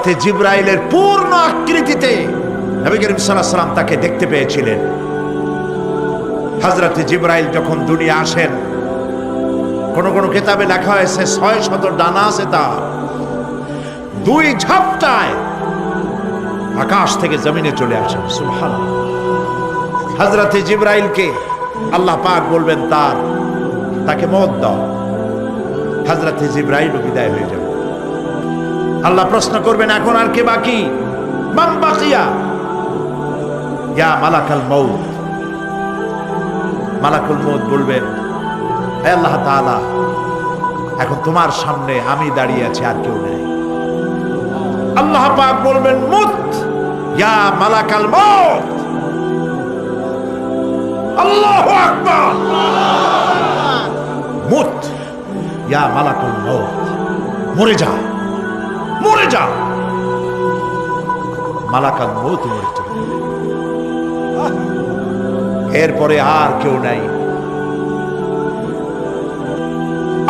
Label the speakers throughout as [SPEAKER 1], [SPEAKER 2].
[SPEAKER 1] হযরতে জিবরাইলের পূর্ণ আকৃতিতে নবী করিম সাল্লাল্লাহু আলাইহি ওয়াসাল্লাম তাকে দেখতে পেয়েছিলেন। হযরতে জিবরাইল যখন দুনিয়া আসেন, কোন কোন কিতাবে লেখা হয়েছে 600 ডানা আছে তার। দুই ঝাপটায় আকাশ থেকে জমিনে চলে আসেন। সুবহানাল্লাহ। হযরতে জিবরাইলকে আল্লাহ পাক বলবেন তাকে মওত দাও। হযরতে জিবরাইল বিদায় হয়ে যাবে। আল্লাহ প্রশ্ন করবেন, এখন আর কে বাকি? মান বাকিয়া ইয়া মালাকাল মউত। মালাকুল মউত বলবেন, হে আল্লাহ তাআলা, এখন তোমার সামনে আমি দাঁড়িয়ে আছি, আর কেউ নেই। আল্লাহ পাক বলবেন, মুত ইয়া মালাকাল মউত। আল্লাহু আকবার। মুত ইয়া মালাকুল মউত। মরে যা, মরে যা। মালাকাল মউত মরে চলে। এরপরে আর কেউ নাই।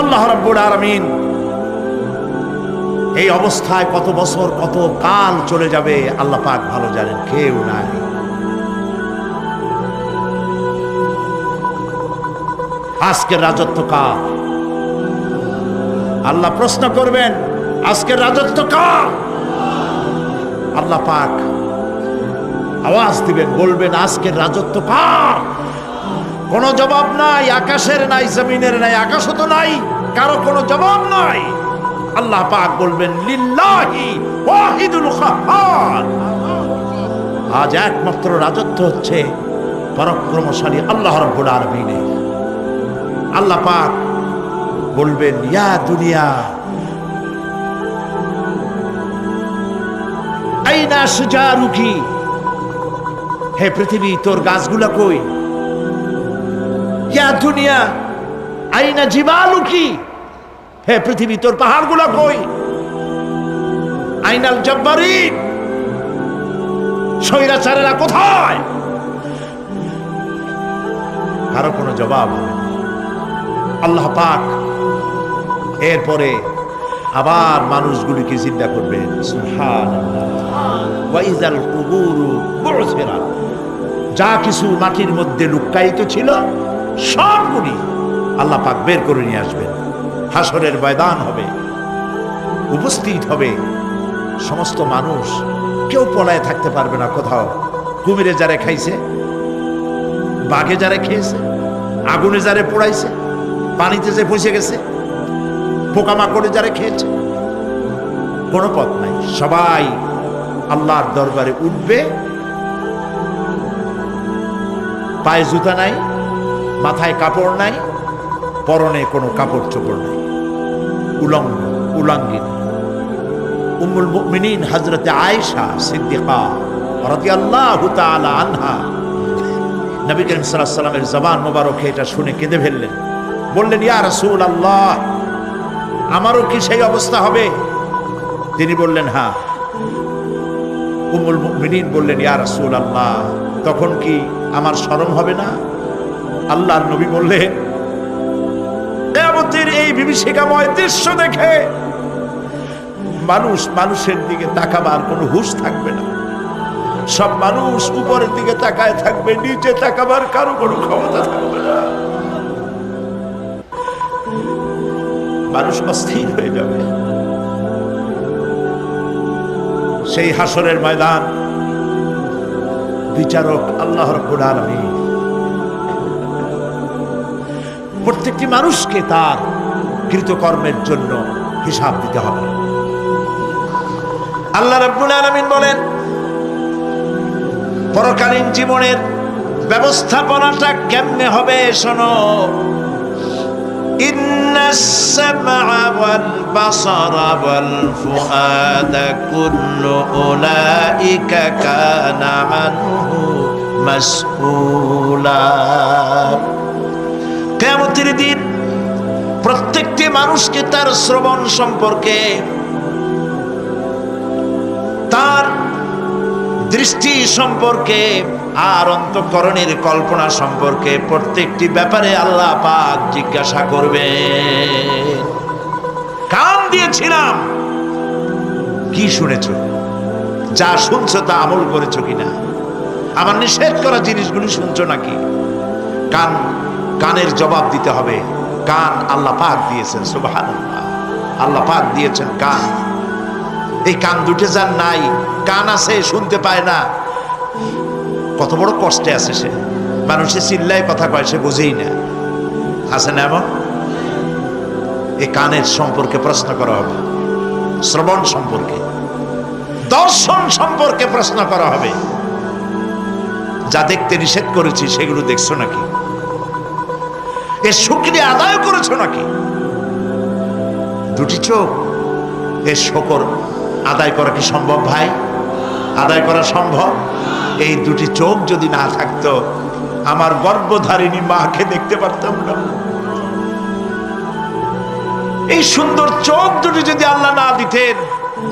[SPEAKER 1] আল্লাহ রাব্বুল আলামিন এই অবস্থায় কত বছর কত কাল চলে যাবে আল্লাহ পাক ভালো জানেন, কেউ নাই। আজকের রাজত্ব কার? আল্লাহ প্রশ্ন করবেন, আজকের রাজত্ব কার? আল্লাহ পাক আওয়াজ দিবেন, বলবেন, আজকের রাজত্ব কার? কোনো জবাব নাই, আকাশের নাই, জমিনের নাই, আকাশও তো নাই, কারো কোনো জবাব নাই। আল্লাহ পাক বলবেন, লিল্লাহি ওয়াহিদুল কাহ্হার। আজ একমাত্র রাজত্ব হচ্ছে পরাক্রমশালী আল্লাহ রাব্বুল আলামিনের। আল্লাহ পাক বলবেন, ইয়া দুনিয়া আইনা শুজারুকি। হে পৃথিবী, তোর গাছগুলা কই? ইয়া দুনিয়া আইনা জিবালুকি। হে পৃথিবী, তোর পাহাড়গুলা কই? আইনাল জব্বারিন। স্বৈরাচারেরা কোথায়? কারো কোনো জবাব হবে না। আল্লাহ পাক এরপরে আবার মানুষগুলিকে জিন্দা করবেন। সুবহানাল্লাহ। ওয়া ইযাল কুবুরু বু'সিরাত। যা কিছু মাটির মধ্যে লুকায়িত ছিল সবগুলি আল্লাহ পাক বের করে নিয়ে আসবেন। হাসরের ময়দান হবে, উপস্থিত হবে সমস্ত মানুষ। কেউ পলায় থাকতে পারবে না কোথাও। কুমিরে যারে খাইছে, বাঘে যারে খেয়েছে, আগুনে যারে পোড়াইছে, পানিতে যে পচে গেছে, পোকামাকড়ে যারে খেয়েছে, কোনো পথ নাই। সবাই আল্লাহর দরবারে উঠবে। পায়ে জুতা নাই, মাথায় কাপড় নাই, পরনে কোনো কাপড় চোপড় নাই, উলঙ্গিনী। উম্মুল মুমিনিন হযরতে আয়েশা সিদ্দিকা রাদিয়াল্লাহু তাআলা আনহা নবী করিম সাল্লাল্লাহু আলাইহি ওয়াসাল্লামের জবান মোবারকে এটা শুনে কেঁদে ফেললেন। বললেন, ইয়া রাসূলুল্লাহ, আমারও কি সেই অবস্থা হবে? তিনি বললেন, হ্যাঁ। উম্মুল মুমিনিন বললেন, ইয়া রাসূলুল্লাহ, তখন কি আমার শরম হবে না? আল্লাহর নবী বললেন, কিয়ামতের এই বিভীষিকাময় দৃশ্য দেখে মানুষের দিকে তাকাবার কোনো হুঁশ থাকবে না। সব মানুষ উপরের দিকে তাকায় থাকবে, নিচে তাকাবার কারো কোনো ক্ষমতা থাকবে না। মানুষ অস্থির হয়ে যাবে। সেই হাসরের ময়দান বিচারক আল্লাহ রাব্বুল আলামিন প্রত্যেকটি মানুষকে তার কৃতকর্মের জন্য হিসাব দিতে হবে। আল্লাহ রাব্বুল আলামিন বলেন, পরকালীন জীবনের ব্যবস্থাপনাটা কেমনে হবে শোনো। ইন্নাস সামআ ওয়াল বাসারা ওয়াল ফুআদা কুল্লু উলাইকা কানা আনহু মাসউলা। কিয়ামতের দিন প্রত্যেকটি মানুষকে তার শ্রবণ সম্পর্কে, তার দৃষ্টি সম্পর্কে, আর অন্তঃকরণের কল্পনা সম্পর্কে প্রত্যেকটি ব্যাপারে আল্লাহ পাক জিজ্ঞাসা করবেন। কান দিয়েছিলাম, কি শুনেছো, যা শুনছো তা আমল করেছো কিনা, আমার নিষেধ করা জিনিসগুলি শুনছো নাকি। কানের জবাব দিতে হবে। কান আল্লাহ পাক দিয়েছেন, সুবহানাল্লাহ, আল্লাহ পাক দিয়েছেন কান। এই কান দুটে যার নাই, কান আছে শুনতে পায় না, কত বড় কষ্টে আছে সে। মানুষে চিল্লায় কথা কয়, সে বুঝেই না, আছে না এমন? এই কানের সম্পর্কে প্রশ্ন করা হবে, শ্রবণ সম্পর্কে, দর্শন সম্পর্কে প্রশ্ন করা হবে। যা দেখতে নিষেধ করেছি সেগুলো দেখছো নাকি, এর শুকরিয়া আদায় করেছো নাকি। দুটি চোখ, এর শুকর আদায় করা কি সম্ভব ভাই? আদায় করা সম্ভব? এই দুটি চোখ যদি না থাকতো, আমার গর্ভধারিণী মাকে দেখতে পারতাম না। এই সুন্দর চোখ দুটি যদি আল্লাহ না দিতেন,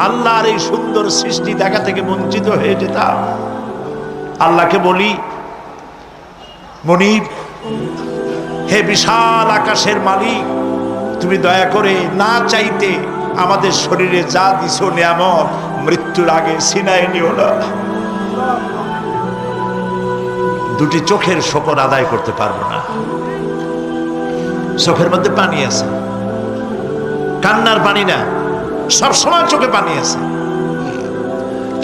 [SPEAKER 1] আল্লাহর এই সুন্দর সৃষ্টি দেখা থেকে বঞ্চিত হয়ে যেতাম। আল্লাহকে বলি, মনিব, হে বিশাল আকাশের মালিক, তুমি দয়া করে না চাইতে আমাদের শরীরে যা দিছো নিয়ামত, মৃত্যুর আগে ছিনায় নিও না। দুটি চোখের শকর আদায় করতে পারবো না। চোখের মধ্যে পানি আছে, কান্নার পানি না, সবসময় চোখে পানি আছে।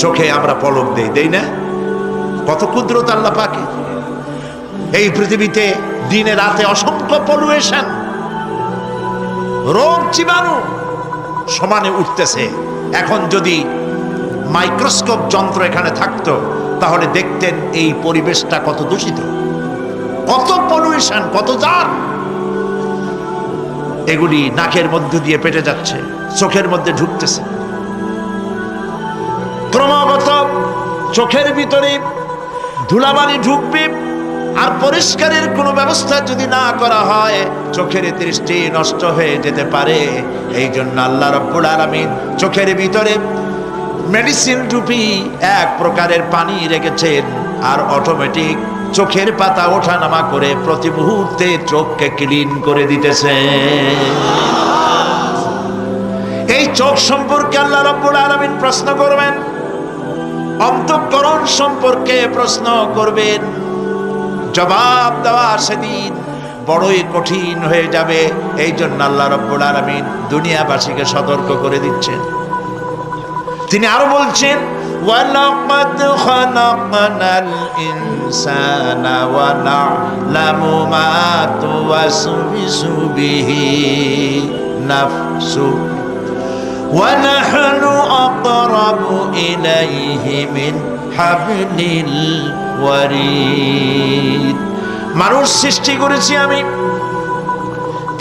[SPEAKER 1] চোখে আমরা পলক দেই না? কত কুদরত আল্লাহ পাকের। এই পৃথিবীতে দিনে রাতে অসংখ্য পলুয়েশন, রোগ জীবাণু সমানে উঠতেছে। এখন যদি মাইক্রোস্কোপ যন্ত্র এখানে থাকতো, তাহলে দেখতেন এই পরিবেশটা কত দূষিত, কত পলুয়েশন, কত জার। এগুলি নাকের মধ্যে দিয়ে পেটে যাচ্ছে, চোখের মধ্যে ঢুকতেছে, ক্রমাগত চোখের ভিতরে ধুলাবালি ঢুকবে। আর পরিষ্কারের কোনো ব্যবস্থা যদি না করা হয়, চোখের দৃষ্টি নষ্ট হয়ে যেতে পারে। এই জন্য আল্লাহ রাব্বুল আলামিন চোখের ভিতরে মেডিসিন রূপী এক প্রকারের পানি রেখেছেন, আর অটোমেটিক চোখের পাতা ওঠানামা করে প্রতি মুহূর্তে চোখকে ক্লিন করে দিতেছে। এই চোখ সম্পর্কে আল্লাহ রাব্বুল আলামিন প্রশ্ন করবেন, অন্তঃকরণ সম্পর্কে প্রশ্ন করবেন। জবাব দেওয়া সেদিন বড়ই কঠিন হয়ে যাবে। এই জন্য আল্লাহ রাব্বুল আলামিন দুনিয়াবাসীকে সতর্ক করে দিচ্ছেন। তিনি আরো বলছেন, ওয়ালাকাদ খালাকনাল ইনসানা ওয়া না'লামু মা তুওয়াসবিসু বিহি নাফসু ওয়া নাহনু আকরাবু ইলাইহি মিন হাবলিল ওয়ারিদ। মানুষ সৃষ্টি করেছি আমি,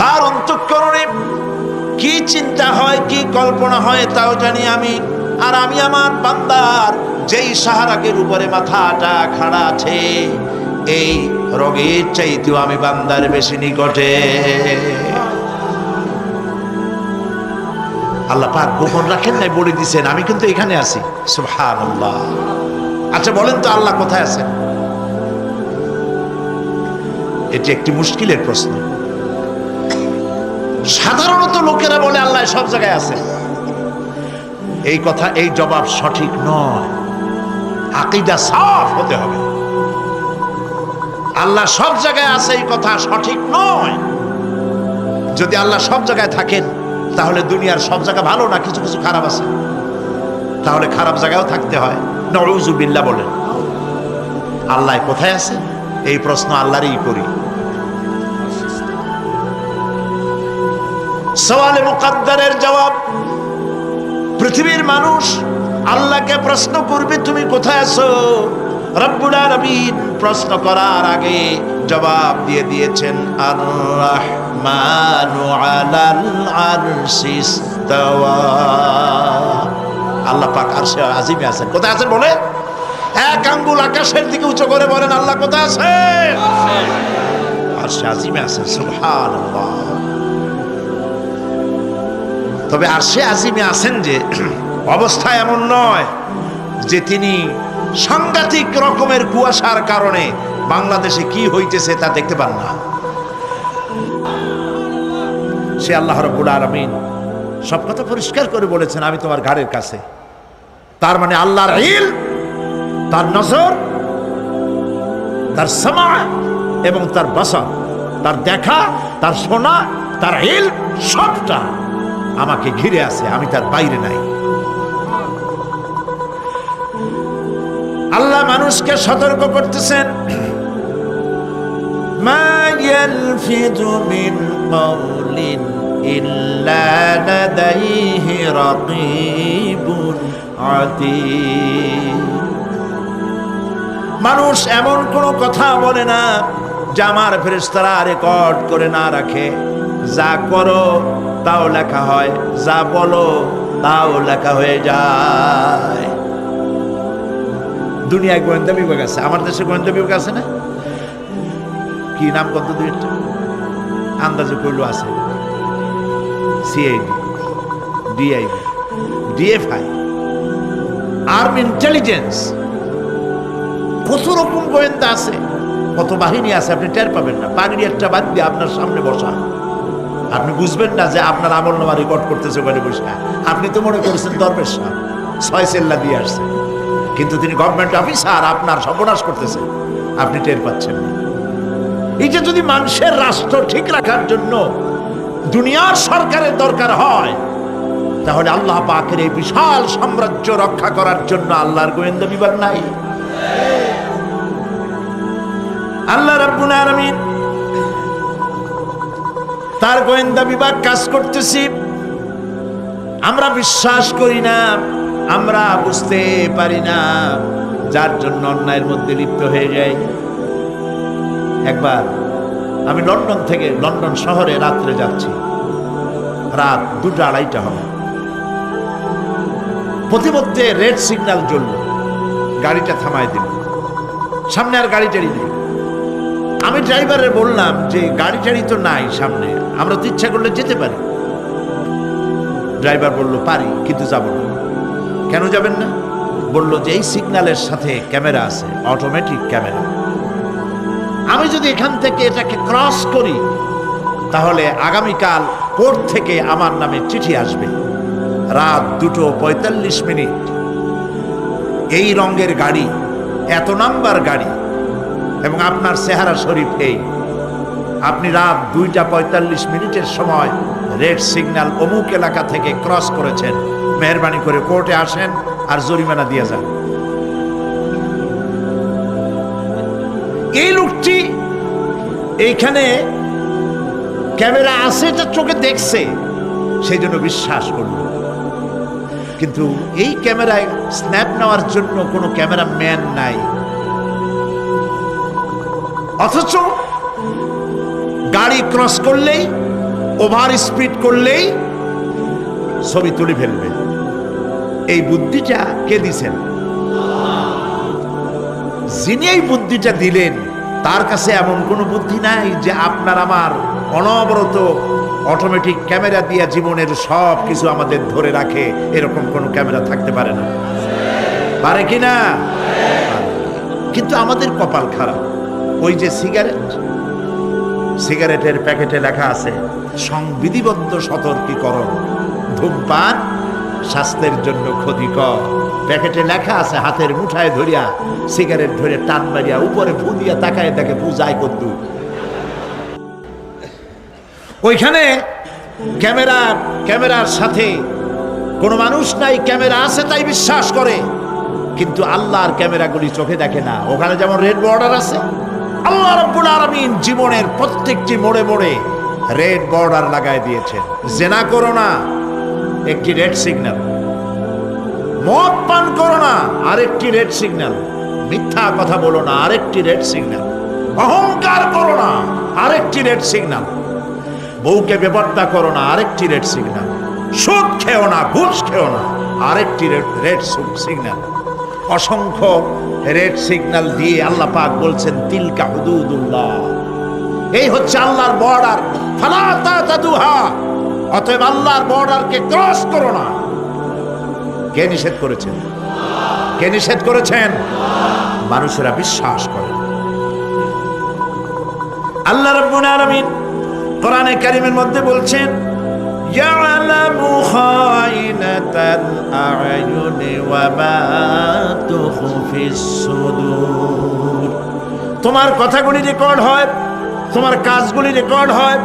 [SPEAKER 1] তার অন্তঃকরণে কি চিন্তা হয়, কি কল্পনা হয় তাও জানি আমি। আর আমি আমার বান্দার যেই সাহারাকের উপরে মাথাটা খাড়া আছে, এই রোগের চাইতেও আমি বান্দার বেশি নিকটে। আল্লাহ পাক গোপন রাখেন নাই, বলে দিছেন আমি কিন্তু এখানে আছি। সুবহানাল্লাহ। আচ্ছা বলেন তো আল্লাহ কোথায় আছেন? এটি একটি মুশকিলের প্রশ্ন। সাধারণত লোকেরা বলে আল্লাহ সব জায়গায় আছে। এই কথা, এই জবাব সঠিক নয়। আকীদা সাফ হতে হবে। আল্লাহ সব জায়গায় আছে এই কথা সঠিক নয়। যদি আল্লাহ সব জায়গায় থাকেন, তাহলে দুনিয়ার সব জায়গা ভালো না, কিছু কিছু খারাপ আছে। তাহলে খারাপ জায়গায়ও থাকতে হয়। নাউযুবিল্লাহ বলেন। আল্লাহ কোথায় আছে এই প্রশ্ন আল্লাহরই করি। সওয়ালে মুকাদ্দারের জবাব, পৃথিবীর মানুষ আল্লাহকে প্রশ্ন করবে তুমি কোথায় আছো। রব্বুল আলামিন প্রশ্ন করার আগে জবাব দিয়ে দিয়েছেন, আর রাহমানু আলাল আরশি ইস্তাওয়া। আল্লাহ পাক আরশে আজিমে আছেন। কোথায় আছেন বলে? এক আঙ্গুল আকাশের দিকে উঁচু করে বলেন, আল্লাহ কোথায় আছেন? আরশে আজিমে আছেন। সুবহানাল্লাহ। তবে আরশে আজিমে আছেন যে অবস্থা এমন নয় যে তিনি সাংঘাতিক রকমের কুয়াশার কারণে বাংলাদেশে কি হইতেছে তা দেখতে পান না। সে আল্লাহ রাব্বুল আলামিন সব কথা পরিষ্কার করে বলেছেন, আমি তোমার ঘাড়ের কাছে। তার মানে আল্লাহর ইলম, তার নজর, তার সামা এবং তার বাসার, তার দেখা, তার শোনা, তার ইলম সবটা আমাকে ঘিরে আছে, আমি তার বাইরে নাই। আল্লাহ মানুষকে সতর্ক করতেছেন, মা ইয়ালফিযু মিন কাওলিন ইল্লা লাদাইহি রাকীবুন আতীদ। মানুষ এমন কোনো কথা বলে না যা আমার ফেরেশতারা রেকর্ড করে না রাখে। যা করো তাও লেখা হয়, যা বলো তাও লেখা হয়ে যায়। দুনিয়ায় গোয়েন্দা বিভাগ আছে, আমার দেশে গোয়েন্দা বিভাগ আছে না? কি নাম কত দুইটা আন্দাজে কইলো আছে, CID, DID, DFI, army intelligence, কত রকম গোয়েন্দা আছে, কত বাহিনী আছে, আপনি টের পাবেন না। পাগড়ি একটা বাদ দিয়ে আপনার সামনে বসা, আপনি বুঝবেন না যে আপনার আমলনামা রেকর্ড করতেছে ওখানে বসে। আপনি তো মনে করেছেন দরবেশ সাহেব 6 সেল্লা দিয়ে আসছে, কিন্তু তিনি গভর্নমেন্ট অফিসার, আপনার সর্বনাশ করতেছে, আপনি টের পাচ্ছেন না। এই যে যদি মানুষের রাষ্ট্র ঠিক রাখার জন্য দুনিয়ার সরকারের দরকার হয়, তাহলে আল্লাহ পাকের এই বিশাল সাম্রাজ্য রক্ষা করার জন্য আল্লাহর গোয়েন্দা বিভাগ নাই? আল্লাহ রাব্বুল আলামিন তার গোয়েন্দা বিভাগ কাজ করতেছি, আমরা বিশ্বাস করি না, আমরা বুঝতে পারি না, যার জন্য অন্যায়ের মধ্যে লিপ্ত হয়ে যাই। একবার আমি লন্ডন শহরে রাত্রে যাচ্ছি, রাত 2টা-2:30 হবে। প্রতিমধ্যে রেড সিগন্যাল জ্বলল, গাড়িটা থামায় দিল, সামনে আর গাড়ি টাড়ি নেই। আমি ড্রাইভারে বললাম যে গাড়ি টাড়ি তো নাই সামনে, আমরা তো ইচ্ছা করলে যেতে পারি। ড্রাইভার বলল পারি, কিন্তু যাব না। কেন যাবেন না? বলল যে এই সিগন্যালের সাথে ক্যামেরা আছে, অটোমেটিক ক্যামেরা। আমি যদি এখান থেকে এটাকে ক্রস করি, তাহলে আগামীকাল কোর্ট থেকে আমার নামে চিঠি আসবে। রাত 2:45, এই রঙের গাড়ি, এত নাম্বার গাড়ি, এবং আপনার চেহারা শরীফ এই, আপনি রাত 2:45 সময় রেড সিগন্যাল অমুক এলাকা থেকে ক্রস করেছেন, মেহরবানি করে কোর্টে আসেন আর জরিমানা দিয়ে যান। এই লোকটি এইখানে ক্যামেরা আছে, এটা চোখে দেখছে, সেই জন্য বিশ্বাস করল। কিন্তু এই ক্যামেরায় স্ন্যাপ নেওয়ার জন্য কোনো ক্যামেরাম্যান নাই, অথচ গাড়ি ক্রস করলেই, ওভার স্পিড করলেই ছবি তুলে ফেলবে। এই বুদ্ধিটা কে দিছেন? যিনি এই বুদ্ধিটা দিলেন, তার কাছে এমন কোনো বুদ্ধি নাই যে আপনার আমার অনবরত অটোমেটিক ক্যামেরা দিয়ে জীবনের সব কিছু আমাদের ধরে রাখে, এরকম কোনো ক্যামেরা থাকতে পারে না? পারে কিনা? কিন্তু আমাদের কপাল খারাপ। ওই যে সিগারেটের প্যাকেটে লেখা আছে সংবিধিবদ্ধ সতর্কীকরণ, ধূমপান স্বাস্থ্যের জন্য ক্ষতিকর। প্যাকেটে লেখা আছে, হাতের মুঠায় ধরিয়া সিগারেট ধরে টান মারিয়া উপরে ফু দিয়া তাকায় দেখে ফু যায় কদ্দু। ওইখানে ক্যামেরার সাথে কোনো মানুষ নাই, ক্যামেরা আছে তাই বিশ্বাস করে, কিন্তু আল্লাহর ক্যামেরাগুলি চোখে দেখে না। ওখানে যেমন রেড বর্ডার আছে, আল্লাহ রাব্বুল আলামিন জীবনের প্রত্যেকটি মোড়ে মোড়ে রেড বর্ডার লাগায় দিয়েছেন। জেনা করো না, একটি রেড সিগন্যাল। মদ পান করো না, আরেকটি রেড সিগন্যাল। মিথ্যা কথা বলো না, আরেকটি রেড সিগন্যাল। অহংকার করো না, আরেকটি রেড সিগন্যাল। বউকে বেপরদা করো না, আরেকটি রেড সিগন্যাল। সুদ খেও না, ঘুষ খেও না, আরেকটি রেড সিগন্যাল। অসংখ্য রেড সিগন্যাল দিয়ে আল্লাহ পাক বলছেন তিলকা হুদুদুল্লাহ, এই হচ্ছে আল্লাহর বর্ডার, ফালা তাতাদুহা, অতএব আল্লাহর বর্ডারকে ক্রস করো না। কে নিষেধ করেছেন? কে নিষেধ করেছেন? মানুষেরা বিশ্বাস করে। আল্লাহ রাব্বুল আলামিন কোরআনে কারীমের মধ্যে বলছেন ইয়ালামু খাইনাতাল আ'য়ুনি ওয়া মা তুখফিস সুদূর। তোমার কথাগুলি রেকর্ড হয়, তোমার কাজগুলি রেকর্ড হয়,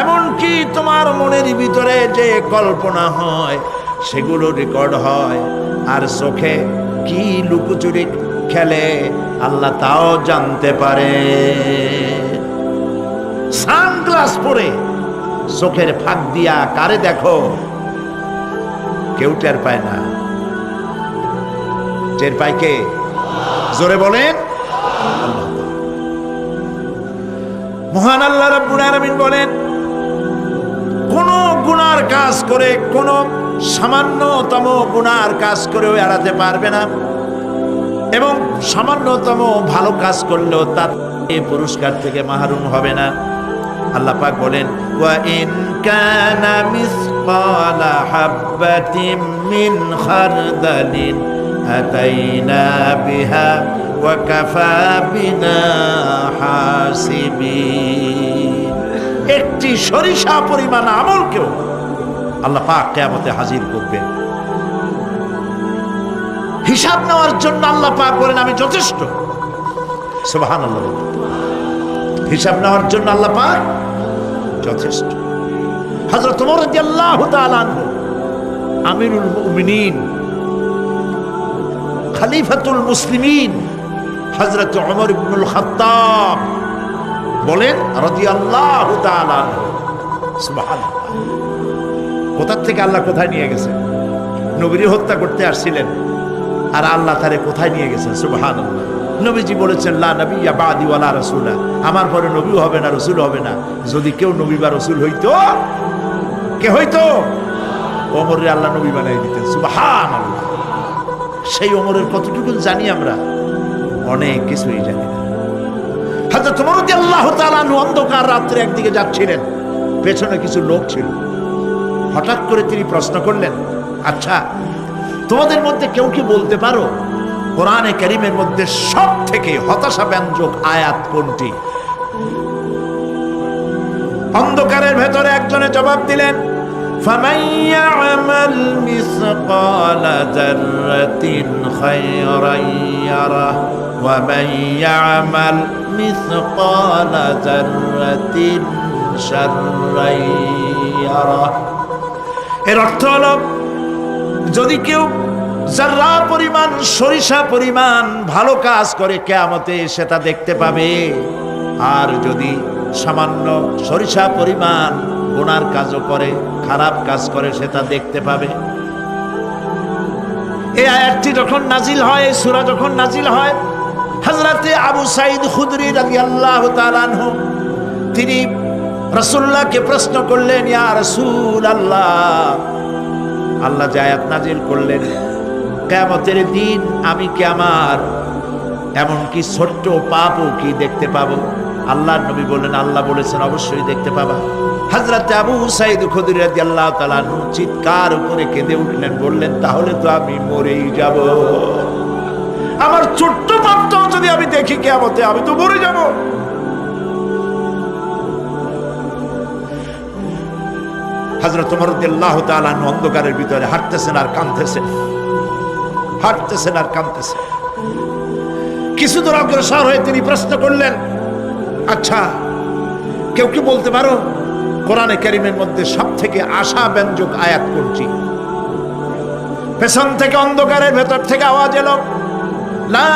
[SPEAKER 1] এমনকি তোমার মনের ভিতরে যে কল্পনা হয় সেগুলো রেকর্ড হয়। আর চোখে কি লুকোচুরি খেলে আল্লাহ তাও জানতে পারে। সানগ্লাস পরে চোখের ফাঁক দিয়া কারে দেখো, কেউ টের পায় না। টের পায় কে? জোরে বলেন। মহান আল্লাহ রাব্বুল আলামিন বলেন, কোন গুনার কাজ করে, কোন সামান্যতম গুনার কাজ করেও এড়াতে পারবে না, এবং সামান্যতম ভালো কাজ করলেও তার পুরস্কার থেকে মাহরুম হবে না। আল্লাহ পাক বলেন, ওয়া ইন কানা মিসকালা হাববাতিন মিন খারদালিন আতাইনা বিহা ওয়া কাফা বিনা হাসিবিন। একটি সরিষা পরিমাণ আমলকেও আল্লাহ পাক কিয়ামতে হাজির করবেন। হিসাব নেওয়ার জন্য আল্লাহ পাক বলেন, আমি যথেষ্ট। সুবহানাল্লাহ। হিসাব নেওয়ার জন্য আল্লাহ পাক যথেষ্ট। হযরত ওমর রাদিয়াল্লাহু তাআলা আনহু, আমিরুল মুমিনিন, খলিফাতুল মুসলিমিন হযরত ওমর ইবনুল খাত্তাব বলেন রাদিয়াল্লাহু তাআলা আনহু, সুবহানাল্লাহ। কোথা থেকে আল্লাহ কোথায় নিয়ে গেছেন? নবীর হত্যা করতে আসছিলেন, আর আল্লাহ তারে কোথায় নিয়ে গেছেন? সুবহানাল্লাহ। নবীজি বলেছেন, লা নবিয়্যা বাদি ওয়ালা রাসূলা, আমার পরে নবী হবে না, রাসূল হবে না। যদি কেউ নবী বা রাসূল হইতো, কে হইতো? ওমরে আল্লাহ নবী বানাই দিতেন। সুবহানাল্লাহ। সেই ওমরের কতটুকু জানি আমরা? অনেক কিছুই জানি না। হযরত ওমর রাদিয়াল্লাহু তাআলা আনহু অন্ধকার রাত্রে একদিকে যাচ্ছিলেন, পেছনে কিছু লোক ছিল। হঠাৎ করে তিনি প্রশ্ন করলেন, আচ্ছা, তোমাদের মধ্যে কেউ কি বলতে পারো কোরআনে কারীমের মধ্যে সব থেকে হতাশাব্যঞ্জক আয়াত কোনটি? অন্ধকারের ভেতরে একজনে জবাব দিলেন, ফামান ইয়া'মাল মিসকালা যাররাতিন খায়রান ইয়ারাহ ওয়া মান ইয়া'মাল মিসকালা যাররাতিন শাররান ইয়ারাহ। এর অর্থ হলো, যদি কেউ যারা পরিমাণ, সরিষা পরিমাণ ভালো কাজ করে কিয়ামতে সেটা দেখতে পাবে, আর যদি সামান্য সরিষা পরিমাণ গুনার কাজও করে, খারাপ কাজ করে, সেটা দেখতে পাবে। এই আয়াতটি যখন নাজিল হয়, এই সূরা যখন নাজিল হয়, হযরতে আবু সাঈদ খুদরি রাদিয়াল্লাহু তাআলা আনহু তিনি রাসূলুল্লাহকে প্রশ্ন করলেন, ইয়া রাসূলুল্লাহ, আল্লাহ যে আয়াত নাজিল করলেন, কিয়ামতের দিন আমি কি আমার এমনকি ছোট্ট পাপও কি দেখতে পাবো? আল্লাহর নবী বললেন, আল্লাহ বলেছেন অবশ্যই দেখতে পাবা। হযরত আবু সাঈদ খুদরি রাদিয়াল্লাহু তাআলা আনহু চিৎকার করে কেঁদে উঠলেন, বললেন, তাহলে তো আমি মরেই যাব। আমার ছোট্ট পাপটাও যদি আমি দেখি কিয়ামতে, আমি তো মরে যাব। হযরত ওমর রাদিয়াল্লাহু তাআলা আনহু অন্ধকারের ভিতরে হাঁটতেছেন আর কাঁদতেছেন, হাঁটতেছেন আর কাঁদতেছেন। কিছু দূর অগ্রসর হয়ে তিনি প্রশ্ন করলেন, আচ্ছা, কেউ কি বলতে পারো কোরআনে কারীমের মধ্যে সব থেকে আশাব্যঞ্জক আয়াত কোনটি? পেছন থেকে অন্ধকারের ভেতর থেকে আওয়াজ এলো, লা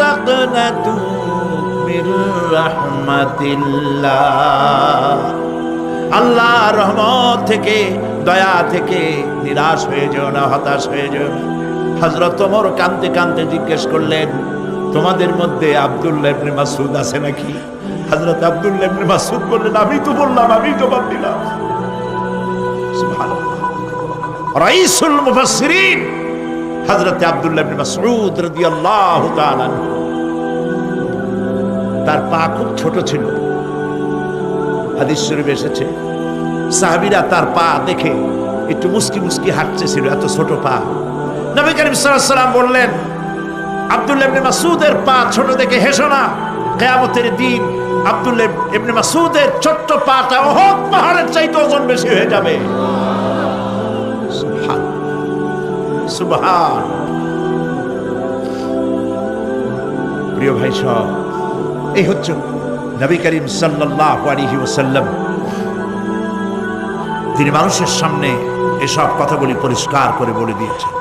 [SPEAKER 1] তাকনাতু মির রাহমাতিল্লাহ, আল্লাহর রহমত থেকে, দয়া থেকে নিরাশ হয়ে যেও না, হতাশ হয়ে যেও না। হযরত ওমর কাঁদতে কাঁদতে জিজ্ঞেস করলেন, তোমাদের মধ্যে আব্দুল্লাহ ইবনে মাসউদ আছে নাকি? হযরত আব্দুল্লাহ ইবনে মাসউদ বললেন, আমি তো বললাম, আমি জবাব দিলাম। সুবহানাল্লাহ। রাইসুল মুফাসসিরিন হযরত আব্দুল্লাহ ইবনে মাসউদ রাদিয়াল্লাহু তাআলা, তার পা খুব ছোট ছিল। হাদিস শরীফে এসেছে, সাহাবীরা তার পা দেখে একটু মুস্কি মুস্কি হাঁটতেছিল, এত ছোট পা। নবী করিম সাল্লাল্লাহু আলাইহি ওয়াসাল্লাম বললেন, আব্দুল্লাহ ইবনে মাসউদের পা ছোট দেখে হেসো না। কিয়ামতের দিন আব্দুল্লাহ ইবনে মাসউদের ছোট্ট পাটা উহুদ পাহাড়ের চাইতে ওজন বেশি হয়ে যাবে। সুবহান। প্রিয় ভাই সব, এই হচ্ছে নবী করিম সাল্লাল্লাহু আলাইহি ওয়াসাল্লাম। তিনি মানুষের সামনে এসব কথাগুলি পরিষ্কার করে বলে দিয়েছেন।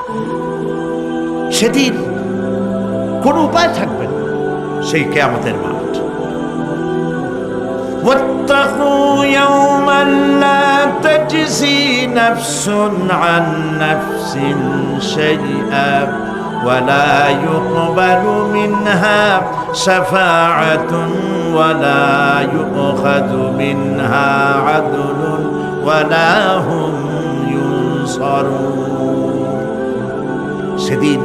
[SPEAKER 1] সেদিন কোনো উপায় থাকবে না, সেই কিয়ামতের মাঠ। واتقوا يوما لا تجزي نفس عن نفس شيئا ولا يقبل منها شفاعة ولا يؤخذ منها عدل ولا هم ينصرون। সেদিন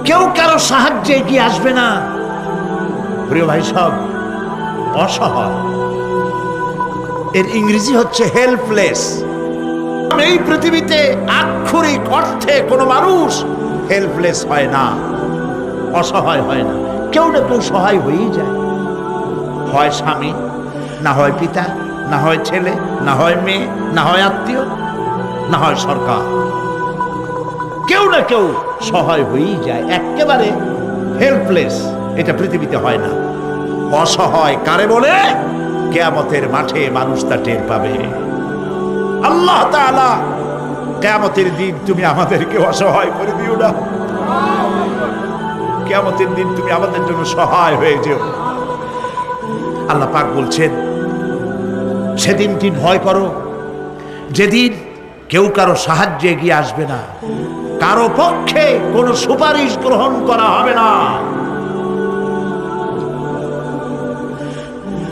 [SPEAKER 1] কেউ কারো সাহায্যে এগিয়ে আসবে না। প্রিয় ভাই সব, অসহায়, এর ইংরেজি হচ্ছে হেল্পলেস। এই পৃথিবীতে আক্ষরিক অর্থে কোনো মানুষ হেল্পলেস হয় না, অসহায় হয় না। কেউ না কেউ সহায় হয়েই যায়, হয় স্বামী, না হয় পিতা, না হয় ছেলে, না হয় মেয়ে, না হয় আত্মীয়, না হয় সরকার। কেউ না কেউ সহায় হয়েই যায়। একেবারে হেল্পলেস এটা পৃথিবীতে হয় না। অসহায় কারে বলে? কিয়ামতের মাঠে মানুষ তা টের পাবে। আল্লাহ তাআলা কিয়ামতের দিন তুমি আমাদেরকে অসহায় করে দিও না। কিয়ামতের দিন তুমি আমাদের জন্য সহায় হয়ে যেও। আল্লাহ পাক বলছেন, সেদিনটি ভয় করো যেদিন কেউ কারো সাহায্যে এগিয়ে আসবে না, কারো পক্ষে কোনো সুপারিশ গ্রহণ করা হবে না,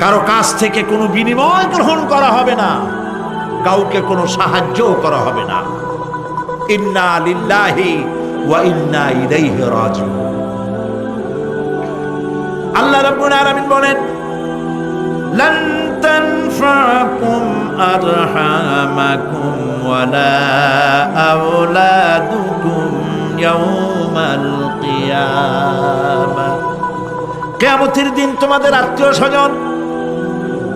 [SPEAKER 1] কারো কাছ থেকে কোনো বিনিময় গ্রহণ করা হবে না, কাউকে কোনো সাহায্য করা হবে না। ইন্না লিল্লাহি ওয়া ইন্না ইলাইহি রাজিউন। আল্লাহ রাব্বুল আলামিন বলেন, লান তানফাকুম আরহামাকুম ওয়ালা আওলাদুকুম ইয়াউমাল কিয়ামা। কিয়ামতের দিন তোমাদের আত্মীয় স্বজন,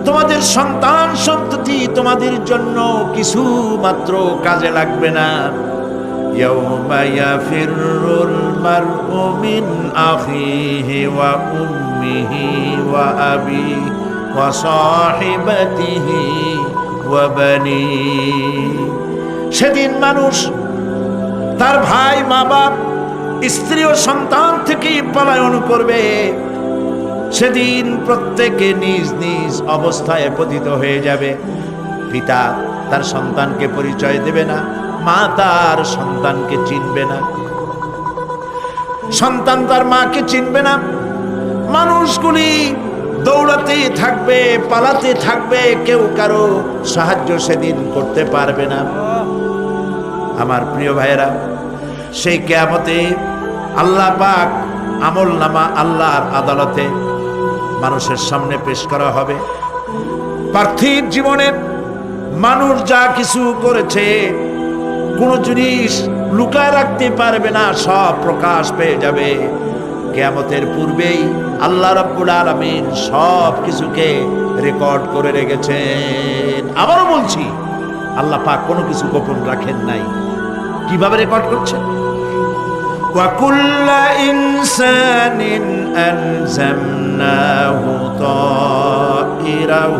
[SPEAKER 1] তোমাদের সন্তান সন্ততি তোমাদের জন্য কিছু মাত্র কাজে লাগবে না। ইয়াউমা ইয়াফিরুল মারউ মিন আখিহি ওয়া উম্মিহি ওয়া আবিহি ওয়া সাহিবাতিহি ওয়া বানিহি। সেদিন মানুষ তার ভাই, মা বাপ, স্ত্রী ও সন্তান থেকে পলায়ন করবে। সেদিন প্রত্যেকে নিজ নিজ অবস্থায় পতিত হয়ে যাবে। পিতা তার সন্তানকে পরিচয় দেবে না, মা তার সন্তানকে চিনবে না, সন্তান তার মাকে চিনবে না। মানুষগুলি দৌড়াতে থাকবে, পালাতে থাকবে, কেউ কারো সাহায্য সেদিন করতে পারবে না। আমার প্রিয় ভাইয়েরা, সেই কিয়ামতে আল্লাহ পাক আমলনামা আল্লাহর আদালতে মানুষের সামনে পেশ করা হবে। পার্থিব জীবনে মানুষ যা কিছু করেছে কোনো জিনিস লুকায় রাখতে পারবে না, সব প্রকাশ পেয়ে যাবে। কিয়ামতের পূর্বেই আল্লাহ রাব্বুল আলামিন সব কিছুকে রেকর্ড করে রেখেছেন। আবারও বলছি, আল্লাহ পাক কোনো কিছু গোপন রাখেন নাই। কিভাবে রেকর্ড করছেন? وَكُلَّ إِنسَانٍ أَلْزَمْنَاهُ طَائِرَهُ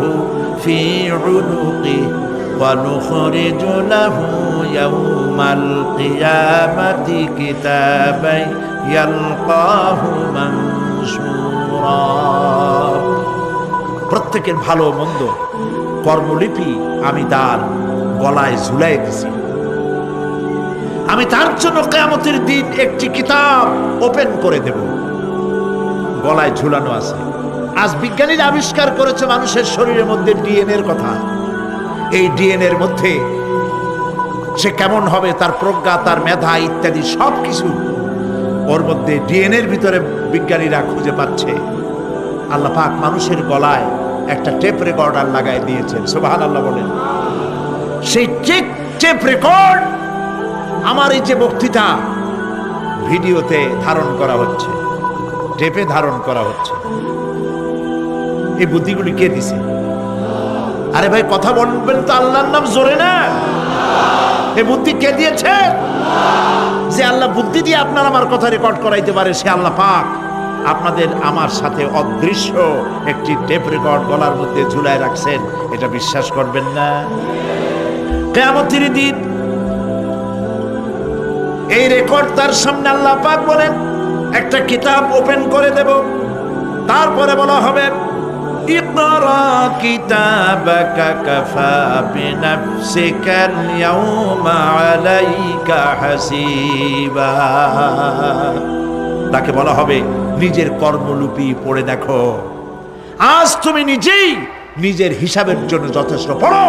[SPEAKER 1] فِي عُنُقِهِ وَنُخْرِجُ لَهُ يَوْمَ الْقِيَامَةِ كِتَابًا يَلْقَاهُ مَنشُورًا। প্রত্যেকের ভালো মন্দ কর্মলিপি আমি তার গলায় ঝুলাই দিছি। আমি তার জন্য কিয়ামতের দিন একটি কিতাব ওপেন করে দেব, গলায় ঝুলানো আছে। আজ বিজ্ঞানীরা আবিষ্কার করেছে মানুষের শরীরের মধ্যে ডিএনএ এর কথা। এই ডিএনএ এর মধ্যে সে কেমন হবে, তার প্রজ্ঞা, তার মেধা ইত্যাদি সবকিছু ওর মধ্যে ডিএনএ এর ভিতরে বিজ্ঞানীরা খুঁজে পাচ্ছে। আল্লাহ পাক মানুষের গলায় একটা টেপ রেকর্ডার লাগাই দিয়েছেন। সুবহানাল্লাহ বলেন। সেই টেপ রেকর্ড আমার এই যে বক্তৃতা ভিডিওতে ধারণ করা হচ্ছে, টেপে ধারণ করা হচ্ছে। এই বুদ্ধিগুলি কে দিছে? আরে ভাই কথা বলবেন তো আল্লাহর নাম জোরে না। এই বুদ্ধি কে দিয়েছে? যে আল্লাহ বুদ্ধি দিয়ে আপনার আমার কথা রেকর্ড করাইতে পারে সে আল্লাহ পাক আপনাদের আমার সাথে অদৃশ্য একটি টেপ রেকর্ড গলার মধ্যে ঝুলায় রাখছেন। এটা বিশ্বাস করবেন না? কিয়ামতের দিন এই রেকর্ড তার সামনে আল্লাহ পাক বলেন একটা কিতাব ওপেন করে দেব, তারপরে বলা হবে ইকরা কিতাবাকা কাফা বিনাফসিকাল ইয়াউমা আলাইকা হাসিবা। তাকে বলা হবে নিজের কর্মলিপি পড়ে দেখো, আজ তুমি নিজেই নিজের হিসাবের জন্য যথেষ্ট। পড়ো,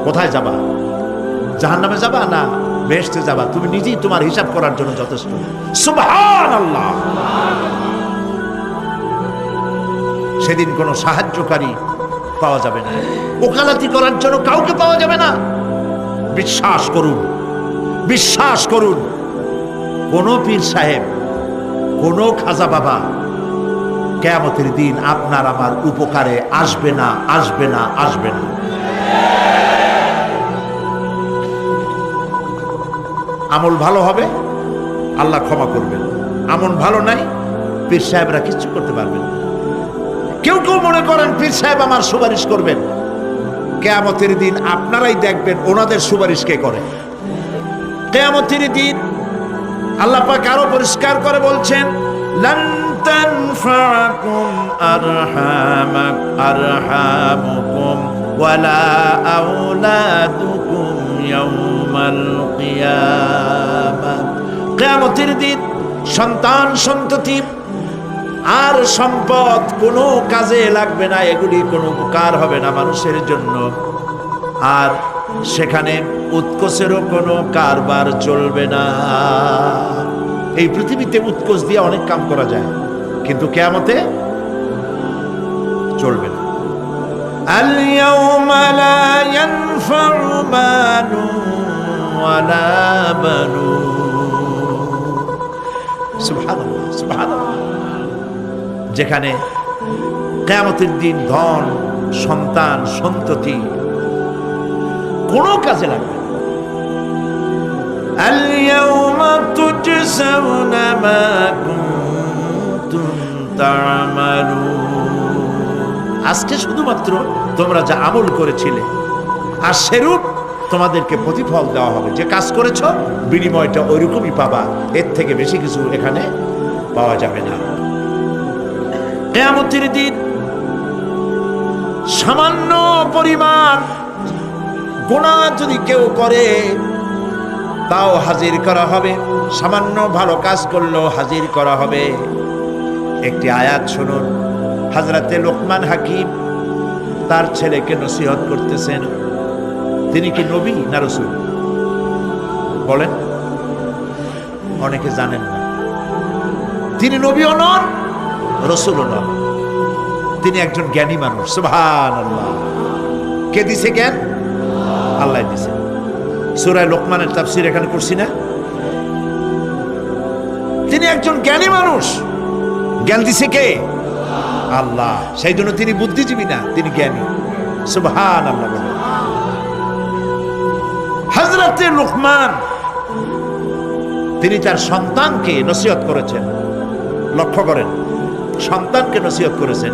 [SPEAKER 1] কোথায় যাবা? জাহান্নামে যাবা না বেহেশতে যাবা? তুমি নিজেই তোমার হিসাব করার জন্য যথেষ্ট। সুবহানাল্লাহ। সেদিন কোনো সাহায্যকারী পাওয়া যাবে না, ওকালতি করার জন্য কাউকে পাওয়া যাবে না। বিশ্বাস করুন, বিশ্বাস করুন, কোন পীর সাহেব, কোন খাজা বাবা কিয়ামতের দিন আপনার আমার উপকারে আসবে না, আসবে না, আসবে না। আমল ভালো হবে, আল্লাহ ক্ষমা করবেন। আমল ভালো নাই, পীর সাহেবরা কিচ্ছু করতে পারবেন না। কেউ কেউ মনে করেন পীর সাহেব আমার সুপারিশ করবেন। কিয়ামতের দিন আপনারাই দেখবেন ওনাদের সুপারিশ কে করে। কিয়ামতের দিন আল্লাহ পাক আরো পরিষ্কার করে বলছেন লান তানফাকুম আরহামুকুম ওয়ালা আওলাদুকুম ইয়াউমাল কিয়ামাহ। কিয়ামতের দিন সন্তান সন্ততি আর সম্পদ কোনো কাজে লাগবে না, এগুলি কোনো উপকার হবে না মানুষের জন্য। আর সেখানে উৎকোচেরও কোনো কারবার চলবে না। এই পৃথিবীতে উৎকোচ দিয়ে অনেক কাম করা যায়, কিন্তু কিয়ামতে চলবে না। আল ইয়াউমা লা ইয়ানফাউ মালুন ওয়ালা বানুন। সুবহানাল্লাহ, সুবহানাল্লাহ। যেখানে কিয়ামতের দিন ধন সন্তান সন্ততি কোনো কাজে লাগবে না। আল ইয়াউমা তুজসাউনা মা কুনতুম তা'মালুন। আজকে শুধুমাত্র তোমরা যা আমল করেছিলে আর সেরূপ তোমাদেরকে প্রতিফল দেওয়া হবে। যে কাজ করেছো বিনিময়টা ওইরকমই পাবা, এর থেকে বেশি কিছু এখানে পাওয়া যাবে না। কিয়ামতের দিন সামান্য পরিমাণ গুনাহ যদি কেউ করে তাও হাজির করা হবে, সামান্য ভালো কাজ করলেও হাজির করা হবে। একটি আয়াত শুনুন, হযরতে লোকমান হাকিম তার ছেলেকে নসিহত করতেছেন। তিনি কি নবী না রাসূল? বলেন, অনেকে জানেন না। তিনি নবীও নন, রাসূলও নন, তিনি একজন জ্ঞানী মানুষ। সুবহানাল্লাহ। কে দিছে জ্ঞান? আল্লাহ দিছে। সূরা লোকমানের তাফসীর এখানে করছি না? তিনি একজন জ্ঞানী মানুষ। জ্ঞান দিছে কে? আল্লাহ। সেই জন্য তিনি বুদ্ধিজীবী না, তিনি জ্ঞানী। সুবহানাল্লাহ। হযরতে লোকমান তিনি তার সন্তানকে নসিহত করেছেন। লক্ষ্য করেন, সন্তানকে নসিহত করেছেন।